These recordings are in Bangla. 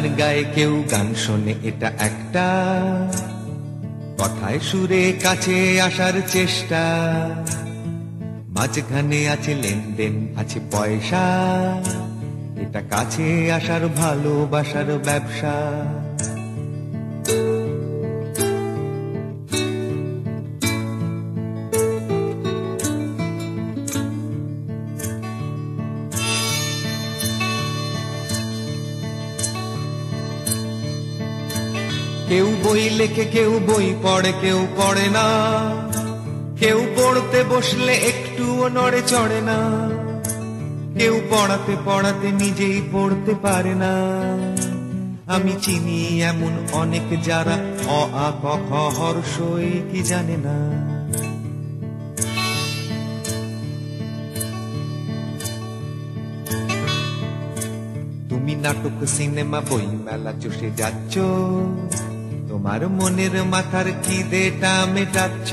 গান গায়, কেউ গান শোনে, এটা একটা কথায় সুরে কাছে আসার চেষ্টা। মাঝখানে আছে লেনদেন, আছে পয়সা, এটা কাছে আসার ভালোবাসার ব্যবসা। কেউ বই লেখে, কেউ বই পড়ে, কেউ পড়ে না, কেউ পড়তে বসলে একটুও নড়ে চড়ে না, কেউ পড়াতে পড়াতে নিজেই পড়তে পারে না। আমি চিনি এমন অনেক যারা অ আ ক খ হর্ষই কি জানে না। তুমি নাটক, সিনেমা, বই মেলা চষে যাচ্ছ, তোমার মনের মাথার খিদেটা মেটাচ্ছ।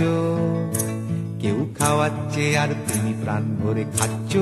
কেউ খাওয়াচ্ছে আর তুমি প্রাণ ভরে খাচ্ছ।